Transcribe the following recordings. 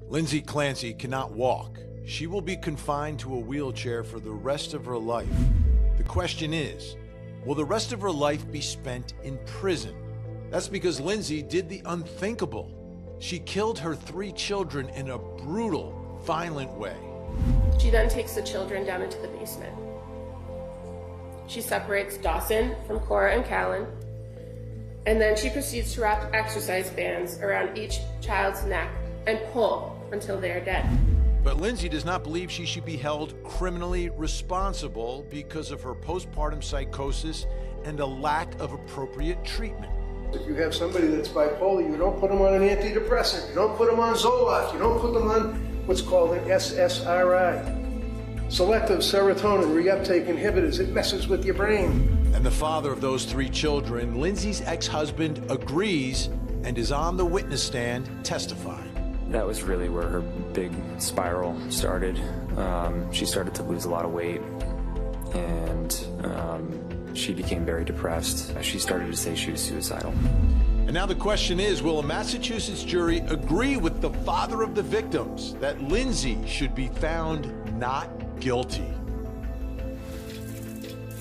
Lindsay Clancy cannot walk. She will be confined to a wheelchair for the rest of her life. The question is, will the rest of her life be spent in prison? That's because Lindsay did the unthinkable. She killed her 3 children in a brutal, violent way. She then takes the children down into the basement. She separates Dawson from Cora and Callan, and then she proceeds to wrap exercise bands around each child's neck and pull until they are dead. But Lindsay does not believe she should be held criminally responsible because of her postpartum psychosis and a lack of appropriate treatment. If you have somebody that's bipolar, you don't put them on an antidepressant, you don't put them on Zoloft, you don't put them on what's called an SSRI, selective serotonin reuptake inhibitors. It messes with your brain. And the father of those 3 children, Lindsay's ex-husband, agrees and is on the witness stand testifying. That was really where her big spiral started. She started to lose a lot of weight, and she became very depressed. She started to say she was suicidal. And now the question is, will a Massachusetts jury agree with the father of the victims that Lindsay should be found not guilty?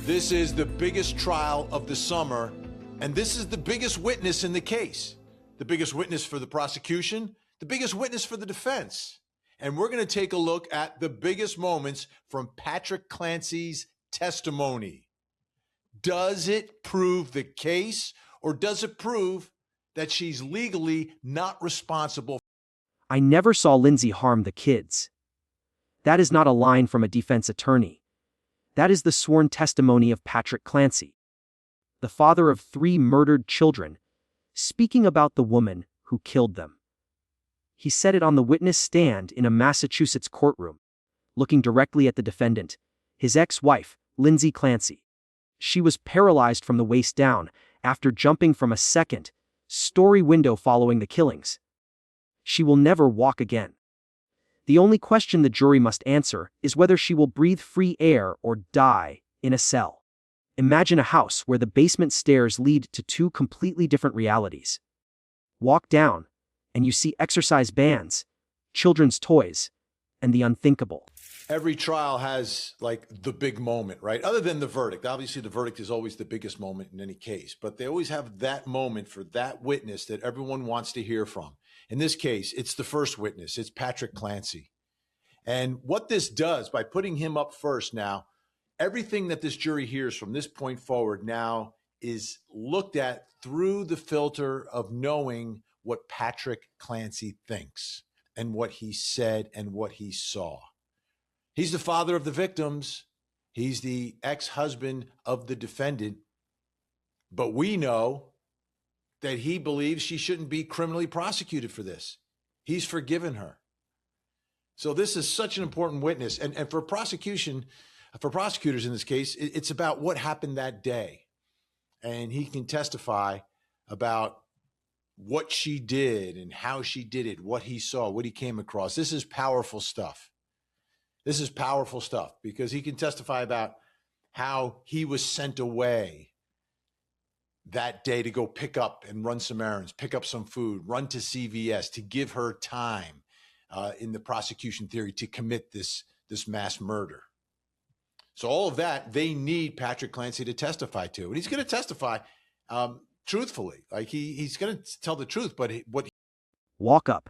This is the biggest trial of the summer, and this is the biggest witness in the case. The biggest witness for the prosecution, the biggest witness for the defense. And we're going to take a look at the biggest moments from Patrick Clancy's testimony. Does it prove the case, or does it prove that she's legally not responsible? I never saw Lindsay harm the kids. That is not a line from a defense attorney. That is the sworn testimony of Patrick Clancy, the father of 3 murdered children, speaking about the woman who killed them. He said it on the witness stand in a Massachusetts courtroom, looking directly at the defendant, his ex-wife, Lindsay Clancy. She was paralyzed from the waist down after jumping from a 2nd-story window following the killings. She will never walk again. The only question the jury must answer is whether she will breathe free air or die in a cell. Imagine a house where the basement stairs lead to 2 completely different realities. Walk down, and you see exercise bands, children's toys, and the unthinkable. Every trial has like the big moment, right? Other than the verdict. Obviously, the verdict is always the biggest moment in any case, but they always have that moment for that witness that everyone wants to hear from. In this case, it's the first witness. It's Patrick Clancy. And what this does, by putting him up first now, everything that this jury hears from this point forward now is looked at through the filter of knowing what Patrick Clancy thinks and what he said and what he saw. He's the father of the victims. He's the ex-husband of the defendant. But we know that he believes she shouldn't be criminally prosecuted for this. He's forgiven her. So this is such an important witness. And for prosecution, for prosecutors in this case, it's about what happened that day. And he can testify about what she did and how she did it, what he saw, what he came across. This is powerful stuff. This is powerful stuff because he can testify about how he was sent away that day to go pick up and run some errands, pick up some food, run to CVS to give her time in the prosecution theory to commit this mass murder. So all of that, they need Patrick Clancy to testify to. And he's going to testify truthfully. Like he's going to tell the truth, but Walk up,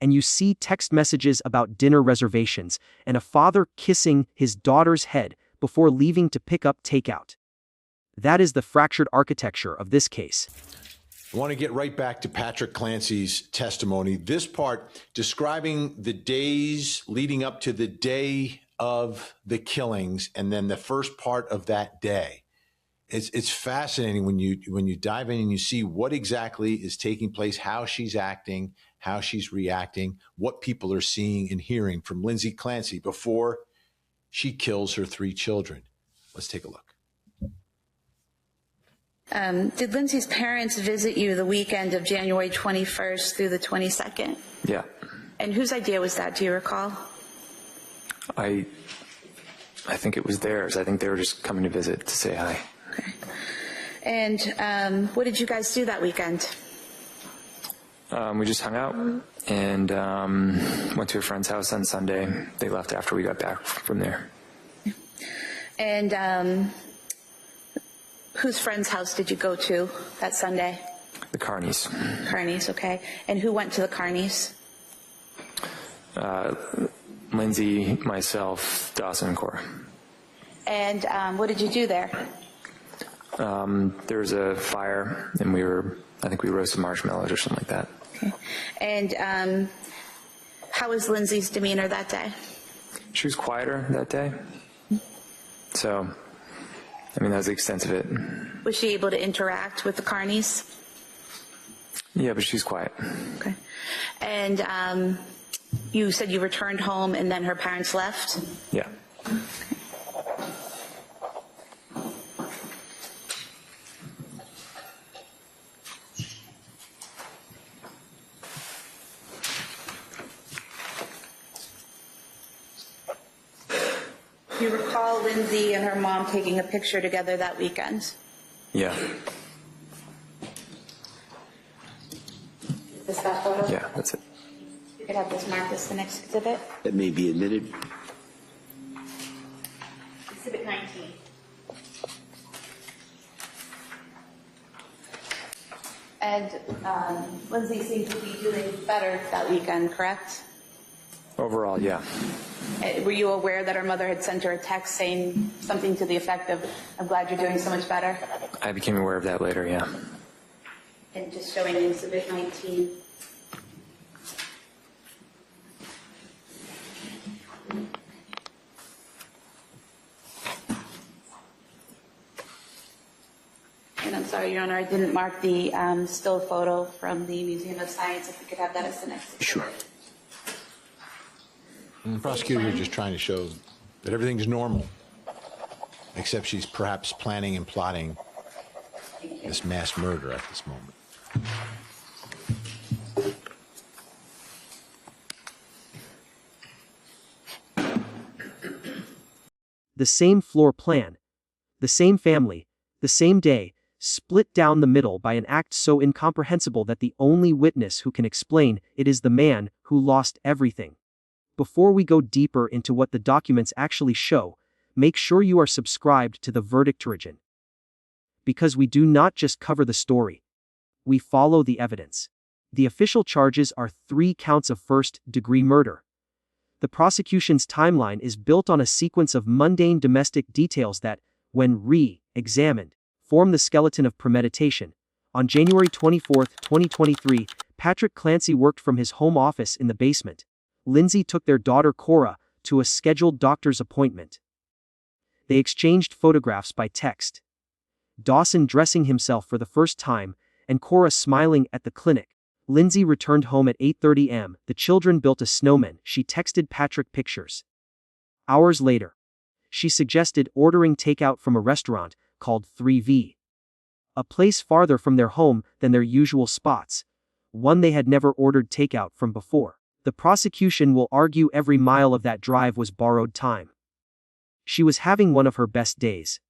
and you see text messages about dinner reservations and a father kissing his daughter's head before leaving to pick up takeout. That is the fractured architecture of this case. I want to get right back to Patrick Clancy's testimony. This part describing the days leading up to the day of the killings and then the first part of that day. It's fascinating when you dive in and you see what exactly is taking place, how she's acting, how she's reacting, what people are seeing and hearing from Lindsay Clancy before she kills her 3 children. Let's take a look. Did Lindsay's parents visit you the weekend of January 21st through the 22nd? Yeah. And whose idea was that? Do you recall? I think it was theirs. I think they were just coming to visit to say hi. Okay. And what did you guys do that weekend? We just hung out and went to a friend's house on Sunday. They left after we got back from there. And whose friend's house did you go to that Sunday? The Carneys. Carneys, okay. And who went to the Carneys? Lindsay, myself, Dawson, and Cora. And what did you do there? There was a fire, and I think we roasted marshmallows or something like that. Okay. And how was Lindsay's demeanor that day? She was quieter that day. So, that was the extent of it. Was she able to interact with the Carneys? Yeah, but she's quiet. Okay. And you said you returned home and then her parents left? Yeah. Okay. Do you recall Lindsay and her mom taking a picture together that weekend? Yeah. Is that photo? Yeah, that's it. You could have this marked as the next exhibit. That may be admitted. Exhibit 19. And Lindsay seemed to be doing better that weekend, correct? Overall, yeah. Were you aware that her mother had sent her a text saying something to the effect of, "I'm glad you're doing so much better"? I became aware of that later, yeah. And just showing in exhibit 19. And I'm sorry, Your Honor, I didn't mark the still photo from the Museum of Science. If we could have that as the next exhibit. Sure. And the prosecutor is just trying to show that everything's normal, except she's perhaps planning and plotting this mass murder at this moment. The same floor plan, the same family, the same day, split down the middle by an act so incomprehensible that the only witness who can explain it is the man who lost everything. Before we go deeper into what the documents actually show, make sure you are subscribed to the VerdictOrigin. Because we do not just cover the story, we follow the evidence. The official charges are 3 counts of first-degree murder. The prosecution's timeline is built on a sequence of mundane domestic details that, when re-examined, form the skeleton of premeditation. On January 24, 2023, Patrick Clancy worked from his home office in the basement. Lindsay took their daughter Cora to a scheduled doctor's appointment. They exchanged photographs by text. Dawson dressing himself for the first time, and Cora smiling at the clinic. Lindsay returned home at 8:30 am. The children built a snowman. She texted Patrick pictures. Hours later, she suggested ordering takeout from a restaurant called 3V. A place farther from their home than their usual spots, one they had never ordered takeout from before. The prosecution will argue every mile of that drive was borrowed time. She was having one of her best days.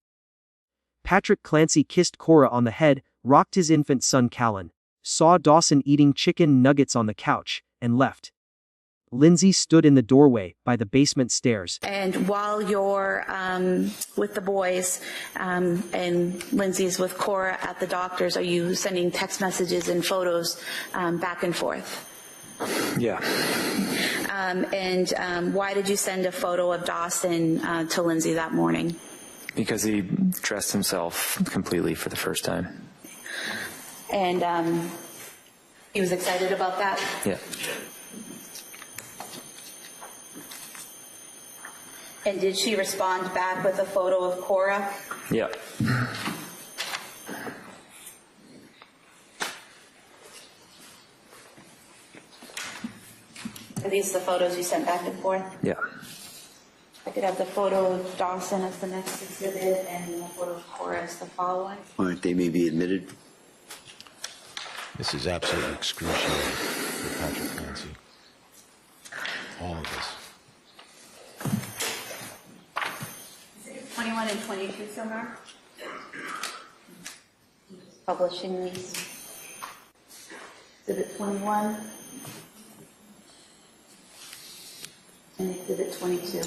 Patrick Clancy kissed Cora on the head, rocked his infant son Callan, saw Dawson eating chicken nuggets on the couch, and left. Lindsay stood in the doorway by the basement stairs. And while you're with the boys and Lindsay's with Cora at the doctor's, are you sending text messages and photos back and forth? Yeah. And why did you send a photo of Dawson to Lindsay that morning? Because he dressed himself completely for the first time. And he was excited about that? Yeah. And did she respond back with a photo of Cora? Yeah. Are these the photos you sent back and forth? Yeah. I could have the photo of Dawson as the next exhibit and the photo of Cora as the following. All right, they may be admitted. This is absolutely excruciating for Patrick Clancy. All of this. 21 and 22 somewhere? Publishing these. Exhibit 21, and Exhibit 22.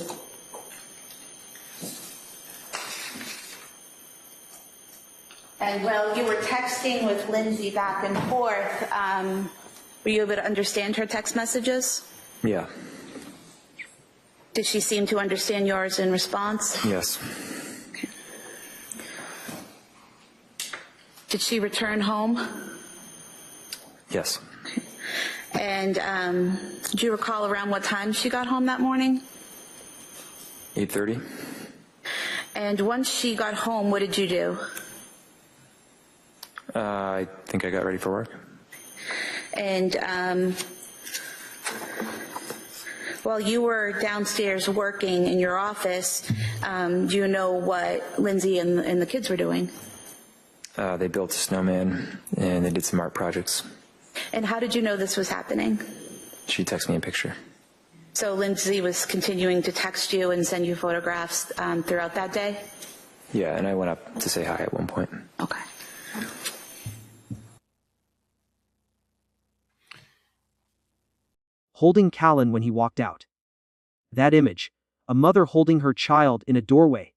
And while you were texting with Lindsay back and forth, were you able to understand her text messages? Yeah. Did she seem to understand yours in response? Yes. Okay. Did she return home? Yes. And do you recall around what time she got home that morning? 8:30. And once she got home, what did you do? I think I got ready for work. And while you were downstairs working in your office, do you know what Lindsay and the kids were doing? They built a snowman and they did some art projects. And how did you know this was happening? She texted me a picture. So Lindsay was continuing to text you and send you photographs throughout that day? Yeah, and I went up to say hi at one point. Okay. Holding Callan when he walked out. That image, a mother holding her child in a doorway,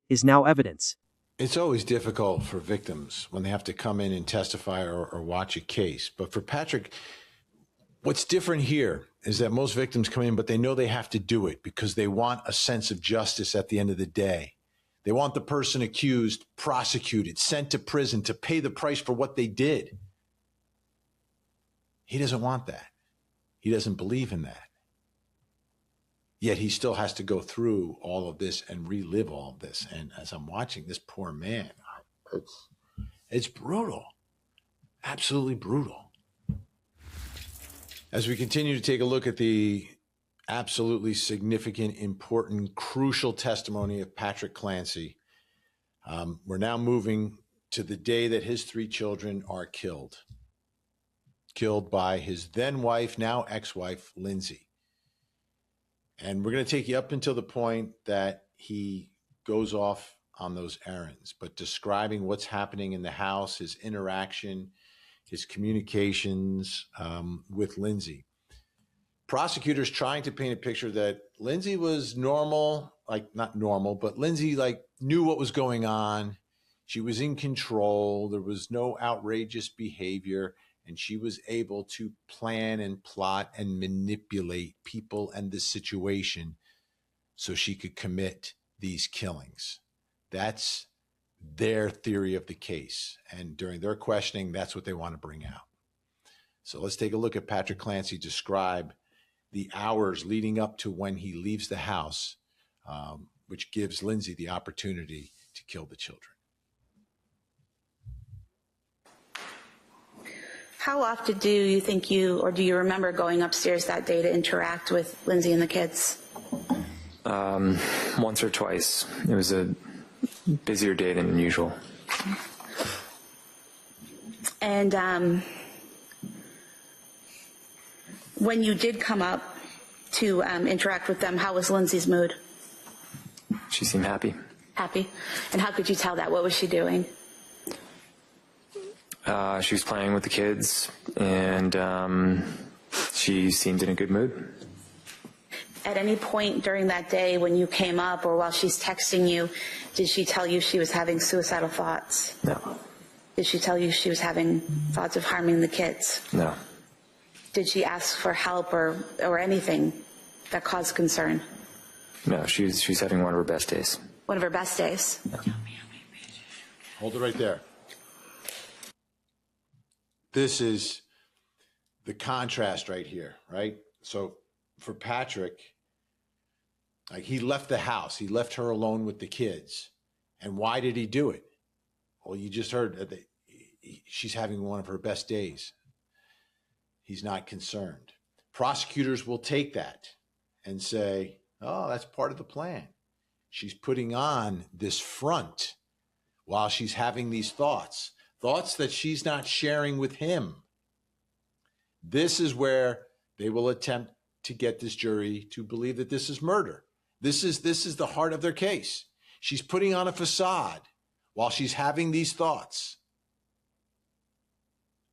is now evidence. It's always difficult for victims when they have to come in and testify or watch a case. But for Patrick, what's different here is that most victims come in, but they know they have to do it because they want a sense of justice at the end of the day. They want the person accused prosecuted, sent to prison to pay the price for what they did. He doesn't want that. He doesn't believe in that. Yet he still has to go through all of this and relive all of this. And as I'm watching this poor man, it's brutal, absolutely brutal. As we continue to take a look at the absolutely significant, important, crucial testimony of Patrick Clancy, we're now moving to the day that his 3 children are killed by his then wife, now ex-wife, Lindsay. And we're going to take you up until the point that he goes off on those errands, but describing what's happening in the house, his interaction, his communications with Lindsay. Prosecutors trying to paint a picture that Lindsay was normal, like not normal, but Lindsay like knew what was going on. She was in control. There was no outrageous behavior. And she was able to plan and plot and manipulate people and the situation so she could commit these killings. That's their theory of the case. And during their questioning, that's what they want to bring out. So let's take a look at Patrick Clancy describe the hours leading up to when he leaves the house, which gives Lindsay the opportunity to kill the children. How often do you think do you remember going upstairs that day to interact with Lindsay and the kids? Once or twice. It was a busier day than usual. And when you did come up to interact with them, how was Lindsay's mood? She seemed happy. Happy? And how could you tell that? What was she doing? She was playing with the kids, and she seemed in a good mood. At any point during that day when you came up or while she's texting you, did she tell you she was having suicidal thoughts? No. Did she tell you she was having thoughts of harming the kids? No. Did she ask for help or anything that caused concern? No, she was having one of her best days. One of her best days? No. Hold it right there. This is the contrast right here, right? So for Patrick, like he left the house, he left her alone with the kids. And why did he do it? Well, you just heard that she's having one of her best days. He's not concerned. Prosecutors will take that and say, oh, that's part of the plan. She's putting on this front while she's having these thoughts that she's not sharing with him. This is where they will attempt to get this jury to believe that this is murder. This is the heart of their case. She's putting on a facade while she's having these thoughts.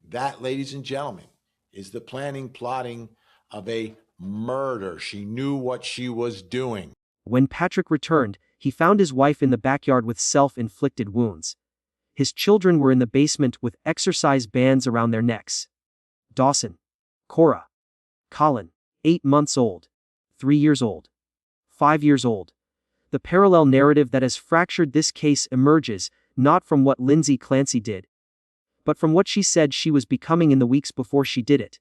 That, ladies and gentlemen, is the planning, plotting of a murder. She knew what she was doing. When Patrick returned, he found his wife in the backyard with self-inflicted wounds. His children were in the basement with exercise bands around their necks. Dawson, Cora, Callan, 8 months old, 3 years old, 5 years old. The parallel narrative that has fractured this case emerges not from what Lindsay Clancy did, but from what she said she was becoming in the weeks before she did it.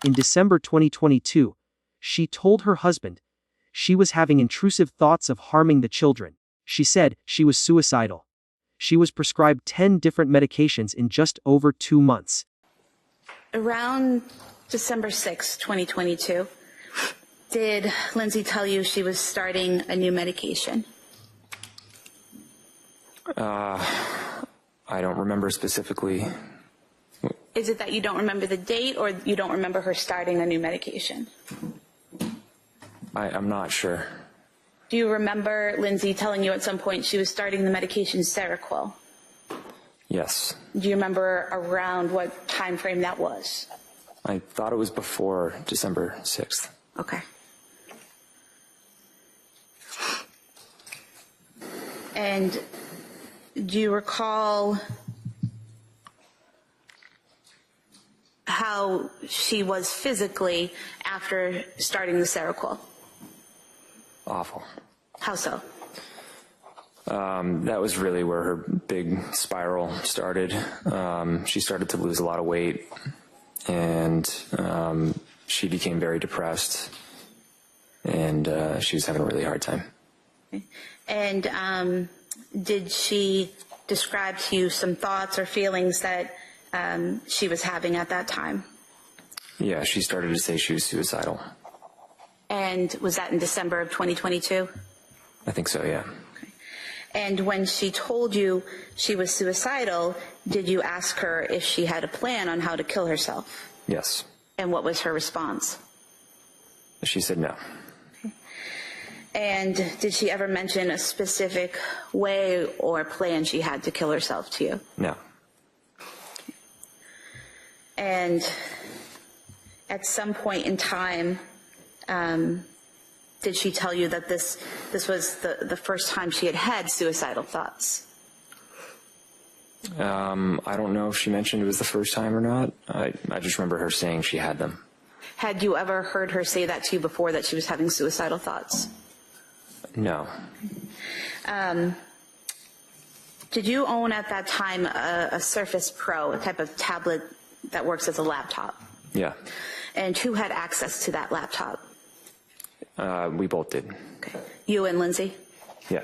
In December 2022, she told her husband she was having intrusive thoughts of harming the children. She said she was suicidal. She was prescribed 10 different medications in just over 2 months. Around December 6, 2022, did Lindsay tell you she was starting a new medication? I don't remember specifically. Is it that you don't remember the date, or you don't remember her starting a new medication? I'm not sure. Do you remember Lindsay telling you at some point she was starting the medication Seroquel? Yes. Do you remember around what time frame that was? I thought it was before December 6th. Okay. And do you recall how she was physically after starting the Seroquel? Awful. How so? That was really where her big spiral started. She started to lose a lot of weight, and she became very depressed, and she was having a really hard time. And did she describe to you some thoughts or feelings that she was having at that time? Yeah, she started to say she was suicidal. And was that in December of 2022? I think so, yeah. Okay. And when she told you she was suicidal, did you ask her if she had a plan on how to kill herself? Yes. And what was her response? She said no. Okay. And did she ever mention a specific way or plan she had to kill herself to you? No. And at some point in time, did she tell you that this was the first time she had had suicidal thoughts? I don't know if she mentioned it was the first time or not. I just remember her saying she had them. Had you ever heard her say that to you before, that she was having suicidal thoughts? No. Did you own at that time a Surface Pro, a type of tablet that works as a laptop? Yeah. And who had access to that laptop? We both did. Okay. You and Lindsay? Yeah.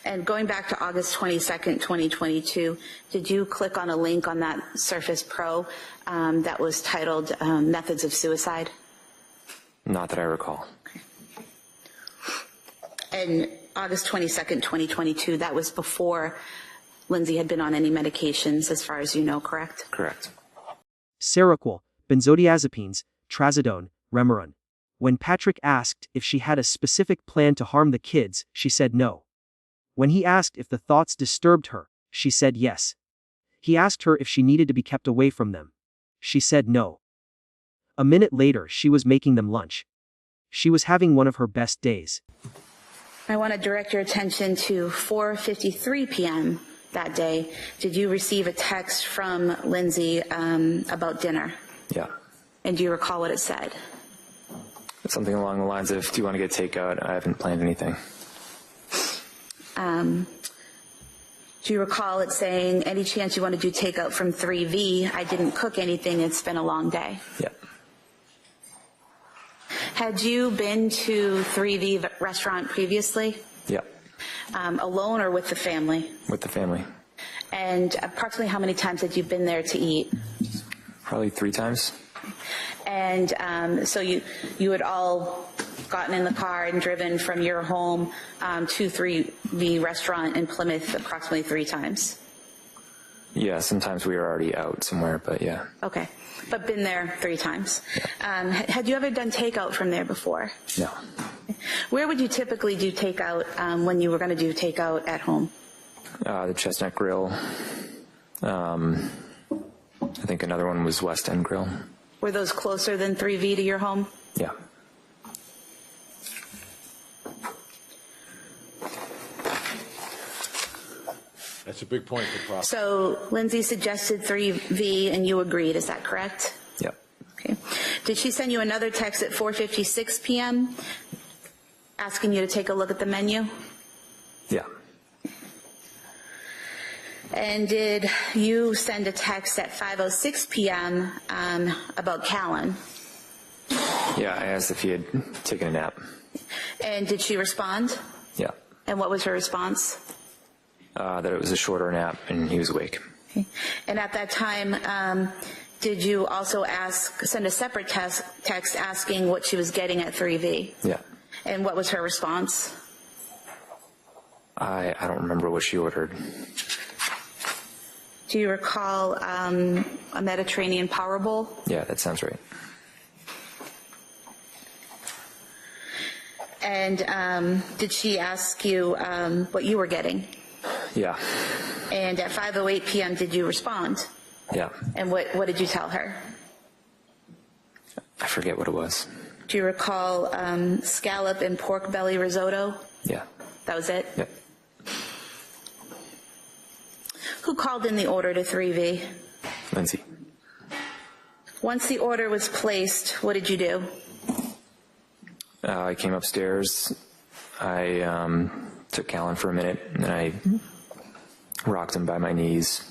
And going back to August 22nd, 2022, did you click on a link on that Surface Pro that was titled Methods of Suicide? Not that I recall. Okay. And August 22nd, 2022, that was before Lindsay had been on any medications, as far as you know, correct? Correct. Seroquel, benzodiazepines, trazodone, Remeron. When Patrick asked if she had a specific plan to harm the kids, she said no. When he asked if the thoughts disturbed her, she said yes. He asked her if she needed to be kept away from them. She said no. A minute later, she was making them lunch. She was having one of her best days. I want to direct your attention to 4:53 p.m. that day. Did you receive a text from Lindsay about dinner? Yeah. And do you recall what it said? Something along the lines of, do you want to get takeout? I haven't planned anything. Do you recall it saying, any chance you want to do takeout from 3V? I didn't cook anything. It's been a long day. Yeah. Had you been to 3V restaurant previously? Yeah. Alone or with the family? With the family. And approximately how many times had you been there to eat? Probably 3 times. And so you had all gotten in the car and driven from your home to 3V restaurant in Plymouth approximately 3 times? Yeah, sometimes we were already out somewhere, but yeah. Okay, but been there 3 times. Had you ever done takeout from there before? No. Where would you typically do takeout when you were going to do takeout at home? The Chestnut Grill. I think another one was West End Grill. Were those closer than 3V to your home? Yeah. That's a big point for prosecution. So Lindsay suggested 3V and you agreed, is that correct? Yeah. Okay. Did she send you another text at 4:56 p.m. asking you to take a look at the menu? Yeah. And did you send a text at 5:06 p.m. About Callan? Yeah, I asked if he had taken a nap. And did she respond? Yeah. And what was her response? That it was a shorter nap and he was awake. Okay. And at that time, did you also send a separate text asking what she was getting at 3V? Yeah. And what was her response? I don't remember what she ordered. Do you recall a Mediterranean power bowl? Yeah, that sounds right. And did she ask you what you were getting? Yeah. And at 5:08 p.m., did you respond? Yeah. And what did you tell her? I forget what it was. Do you recall scallop and pork belly risotto? Yeah. That was it? Yep. Who called in the order to 3V? Lindsay. Once the order was placed, what did you do? I came upstairs. I took Callan for a minute, and then I rocked him by my knees,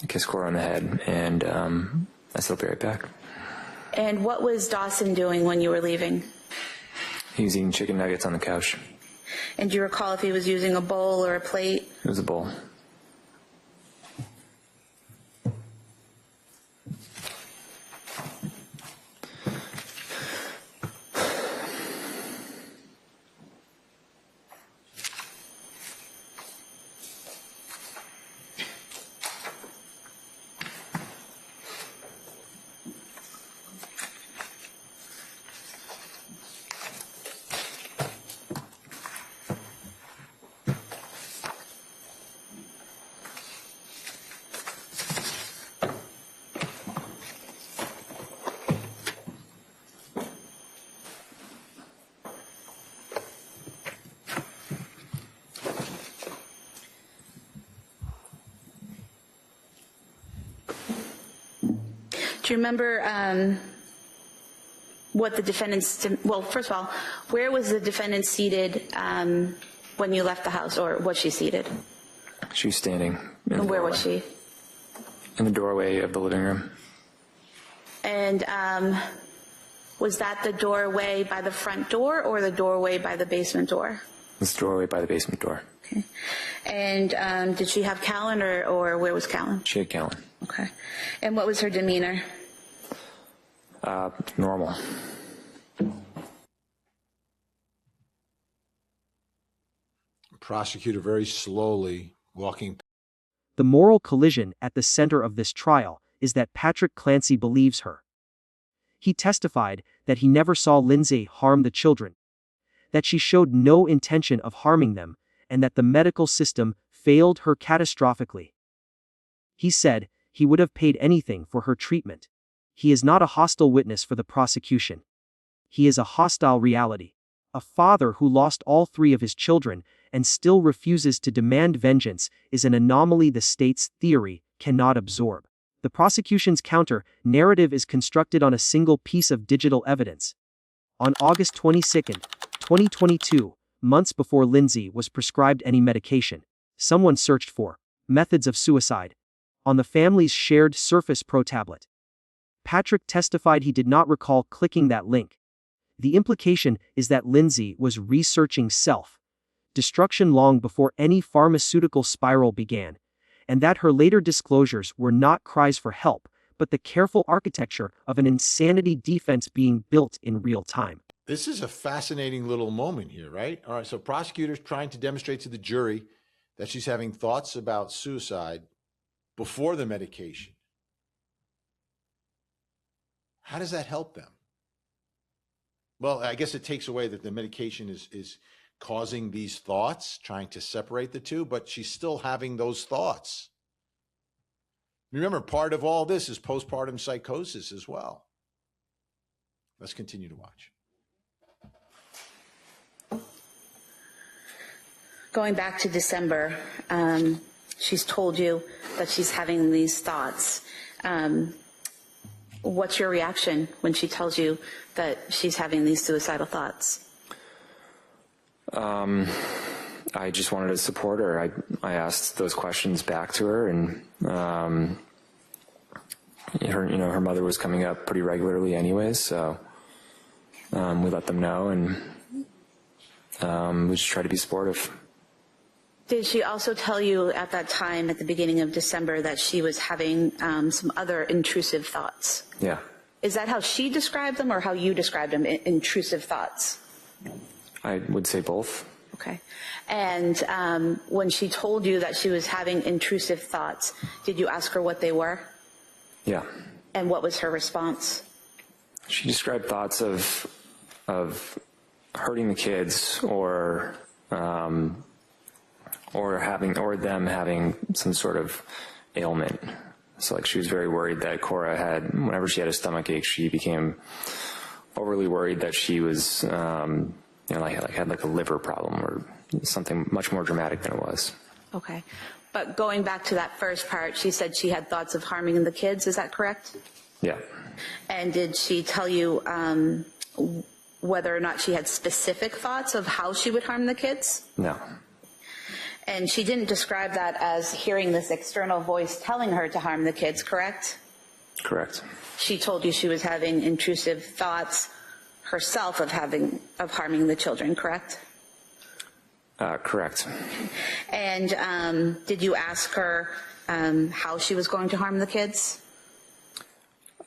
kissed Cora on the head, and I said, "I'll be right back." And what was Dawson doing when you were leaving? He was eating chicken nuggets on the couch. And do you recall if he was using a bowl or a plate? It was a bowl. Do you remember what the defendant's, well, first of all, where was the defendant seated when you left the house, or was she seated? She was standing. And where was she? In the doorway of the living room. And was that the doorway by the front door or the doorway by the basement door? This doorway by the basement door. Okay. And did she have Callan, or where was Callan? She had Callan. Okay. And what was her demeanor? Normal. Prosecutor very slowly walking. The moral collision at the center of this trial is that Patrick Clancy believes her. He testified that he never saw Lindsay harm the children, that she showed no intention of harming them, and that the medical system failed her catastrophically. He said he would have paid anything for her treatment. He is not a hostile witness for the prosecution. He is a hostile reality. A father who lost all three of his children and still refuses to demand vengeance is an anomaly the state's theory cannot absorb. The prosecution's counter-narrative is constructed on a single piece of digital evidence. On August 22, 2022, months before Lindsay was prescribed any medication, someone searched for methods of suicide on the family's shared Surface Pro tablet. Patrick testified he did not recall clicking that link. The implication is that Lindsay was researching self-destruction long before any pharmaceutical spiral began, and that her later disclosures were not cries for help, but the careful architecture of an insanity defense being built in real time. This is a fascinating little moment here, right? All right, so prosecutors trying to demonstrate to the jury that she's having thoughts about suicide before the medication. How does that help them? Well, I guess it takes away that the medication is causing these thoughts, trying to separate the two, but she's still having those thoughts. Remember, part of all this is postpartum psychosis as well. Let's continue to watch. Going back to December, she's told you that she's having these thoughts. What's your reaction when she tells you that she's having these suicidal thoughts? I just wanted to support her. I asked those questions back to her, and her mother was coming up pretty regularly anyways, so we let them know, and we just try to be supportive. Did she also tell you at that time, at the beginning of December, that she was having some other intrusive thoughts? Yeah. Is that how she described them or how you described them, intrusive thoughts? I would say both. Okay. And when she told you that she was having intrusive thoughts, did you ask her what they were? Yeah. And what was her response? She described thoughts of hurting the kids or them having some sort of ailment. So like she was very worried that Cora had, whenever she had a stomach ache, she became overly worried that she was, had like a liver problem or something much more dramatic than it was. Okay. But going back to that first part, she said she had thoughts of harming the kids. Is that correct? Yeah. And did she tell you whether or not she had specific thoughts of how she would harm the kids? No. And she didn't describe that as hearing this external voice telling her to harm the kids, correct? Correct. She told you she was having intrusive thoughts herself of harming the children, correct? Correct. And did you ask her how she was going to harm the kids?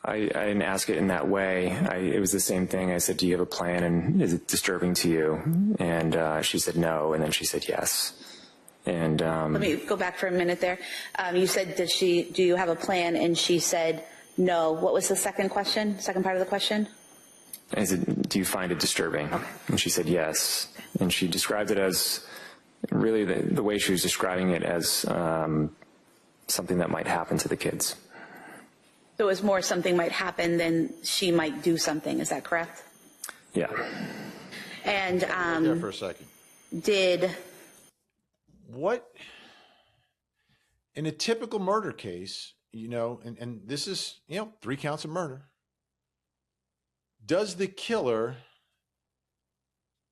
I didn't ask it in that way. It was the same thing. I said, do you have a plan, and is it disturbing to you? And she said no, and then she said yes. And let me go back for a minute there. You said, do you have a plan? And she said no. What was the second question, second part of the question? I said, do you find it disturbing? Okay. And she said yes. And she described it as, really the way she was describing it as something that might happen to the kids. So it was more something might happen than she might do something. Is that correct? Yeah. Right And there for a second. What in a typical murder case, and this is, 3 counts of murder. Does the killer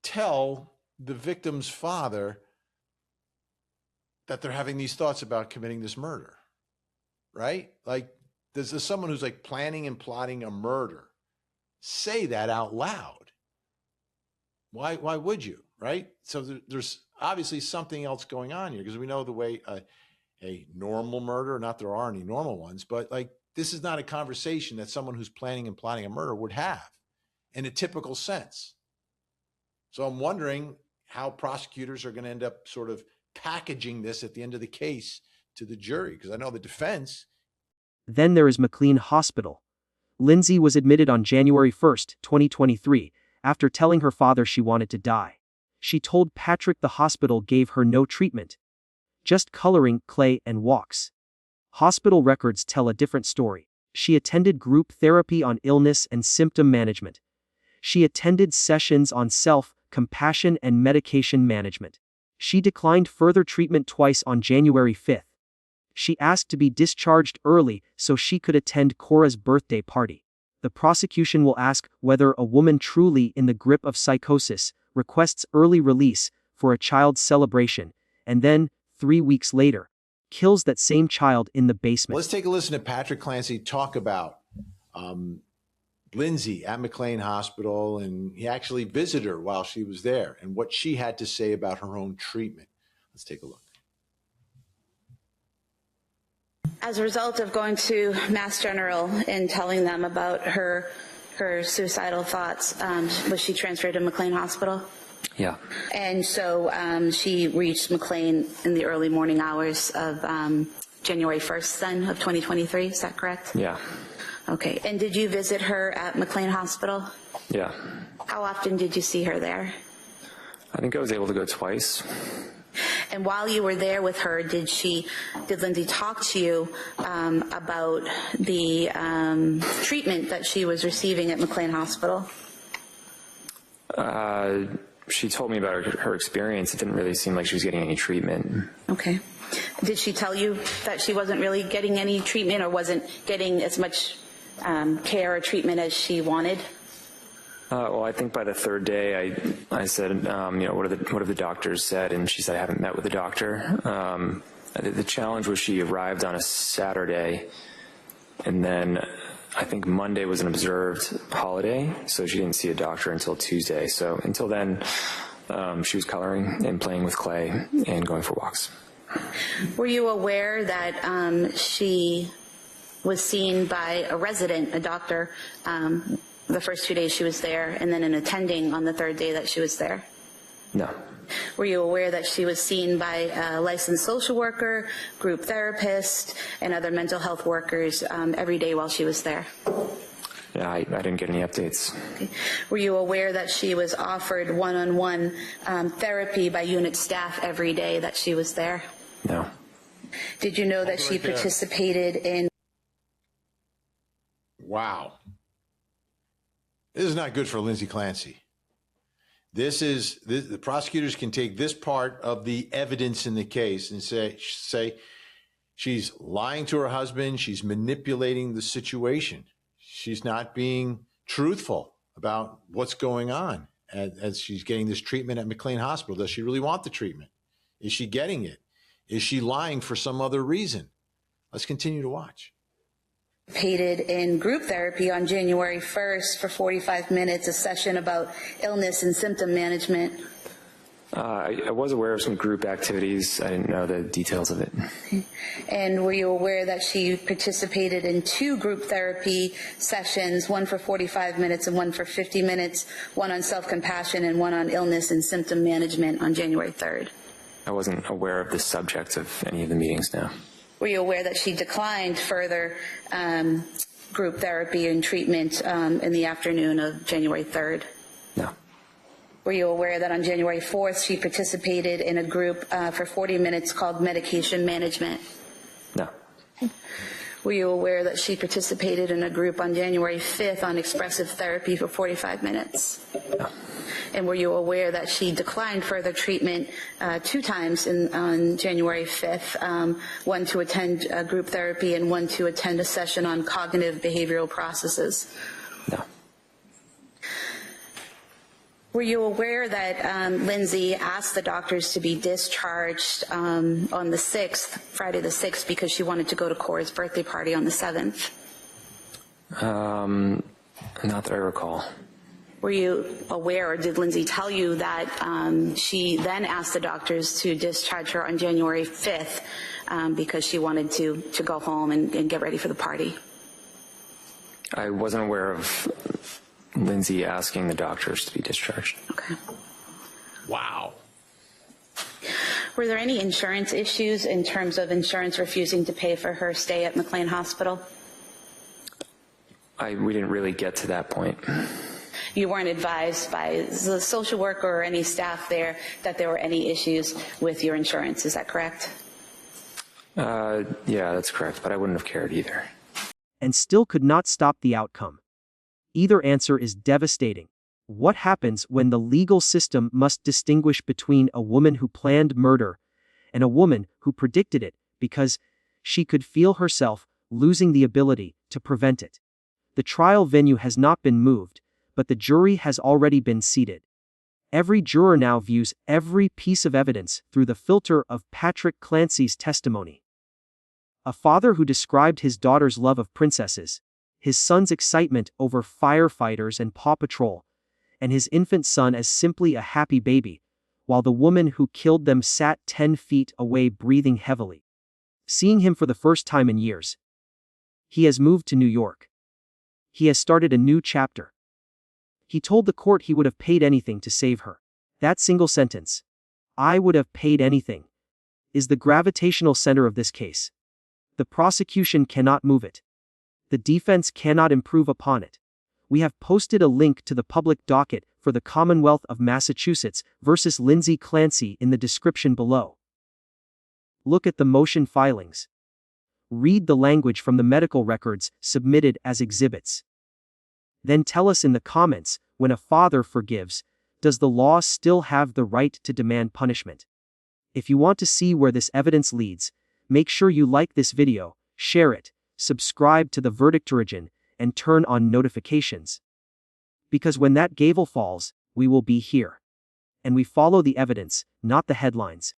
tell the victim's father that they're having these thoughts about committing this murder? Right? Like, does someone who's like planning and plotting a murder say that out loud? Why would you? Right? So there's obviously something else going on here, because we know the way a normal murder, not there are any normal ones, but like this is not a conversation that someone who's planning and plotting a murder would have in a typical sense. So I'm wondering how prosecutors are going to end up sort of packaging this at the end of the case to the jury, because I know the defense. Then there is McLean Hospital. Lindsay was admitted on January 1, 2023, after telling her father she wanted to die. She told Patrick the hospital gave her no treatment, just coloring, clay, and walks. Hospital records tell a different story. She attended group therapy on illness and symptom management. She attended sessions on self-compassion and medication management. She declined further treatment twice on January 5. She asked to be discharged early so she could attend Cora's birthday party. The prosecution will ask whether a woman truly in the grip of psychosis requests early release for a child's celebration, and then, 3 weeks later, kills that same child in the basement. Let's take a listen to Patrick Clancy talk about Lindsay at McLean Hospital, and he actually visited her while she was there and what she had to say about her own treatment. Let's take a look. As a result of going to Mass General and telling them about her suicidal thoughts, was she transferred to McLean Hospital? Yeah. And so she reached McLean in the early morning hours of January 1st then of 2023, is that correct? Yeah. Okay, and did you visit her at McLean Hospital? Yeah. How often did you see her there? I think I was able to go twice. And while you were there with her, did Lindsay talk to you about the treatment that she was receiving at McLean Hospital? She told me about her experience. It didn't really seem like she was getting any treatment. Okay. Did she tell you that she wasn't really getting any treatment or wasn't getting as much care or treatment as she wanted? Well, I think by the third day, I said, what have the doctors said? And she said, I haven't met with the doctor. The challenge was she arrived on a Saturday, and then I think Monday was an observed holiday, so she didn't see a doctor until Tuesday. So until then, she was coloring and playing with clay and going for walks. Were you aware that she was seen by a resident, a doctor, the first 2 days she was there, and then an attending on the third day that she was there? No. Were you aware that she was seen by a licensed social worker, group therapist, and other mental health workers every day while she was there? Yeah, I didn't get any updates. Okay. Were you aware that she was offered one-on-one therapy by unit staff every day that she was there? No. Did you know that she participated in... Wow. This is not good for Lindsay Clancy. The prosecutors can take this part of the evidence in the case and say she's lying to her husband. She's manipulating the situation. She's not being truthful about what's going on as she's getting this treatment at McLean Hospital. Does she really want the treatment? Is she getting it? Is she lying for some other reason? Let's continue to watch. Participated in group therapy on January 1st for 45 minutes, a session about illness and symptom management. I was aware of some group activities. I didn't know the details of it. Okay. And were you aware that she participated in 2 group therapy sessions, one for 45 minutes and one for 50 minutes, one on self-compassion and one on illness and symptom management on January 3rd? I wasn't aware of the subject of any of the meetings now. Were you aware that she declined further group therapy and treatment in the afternoon of January 3rd? No. Were you aware that on January 4th she participated in a group for 40 minutes called medication management? No. Were you aware that she participated in a group on January 5th on expressive therapy for 45 minutes? No. And were you aware that she declined further treatment 2 times on January 5th, one to attend group therapy and one to attend a session on cognitive behavioral processes? No. Were you aware that Lindsay asked the doctors to be discharged on the 6th, Friday the 6th, because she wanted to go to Cora's birthday party on the 7th? Not that I recall. Were you aware, or did Lindsay tell you that she then asked the doctors to discharge her on January 5th because she wanted to go home and get ready for the party? I wasn't aware of Lindsay asking the doctors to be discharged. Okay. Wow. Were there any insurance issues in terms of insurance refusing to pay for her stay at McLean Hospital? We didn't really get to that point. You weren't advised by the social worker or any staff there that there were any issues with your insurance, is that correct? Yeah, that's correct, but I wouldn't have cared either. And still could not stop the outcome. Either answer is devastating. What happens when the legal system must distinguish between a woman who planned murder and a woman who predicted it because she could feel herself losing the ability to prevent it? The trial venue has not been moved, but the jury has already been seated. Every juror now views every piece of evidence through the filter of Patrick Clancy's testimony. A father who described his daughter's love of princesses, his son's excitement over firefighters and Paw Patrol, and his infant son as simply a happy baby, while the woman who killed them sat 10 feet away breathing heavily. Seeing him for the first time in years. He has moved to New York. He has started a new chapter. He told the court he would have paid anything to save her. That single sentence, "I would have paid anything," is the gravitational center of this case. The prosecution cannot move it. The defense cannot improve upon it. We have posted a link to the public docket for the Commonwealth of Massachusetts versus Lindsay Clancy in the description below. Look at the motion filings. Read the language from the medical records submitted as exhibits. Then tell us in the comments, when a father forgives, does the law still have the right to demand punishment? If you want to see where this evidence leads, make sure you like this video, share it, subscribe to the VerdictOrigin, and turn on notifications. Because when that gavel falls, we will be here. And we follow the evidence, not the headlines.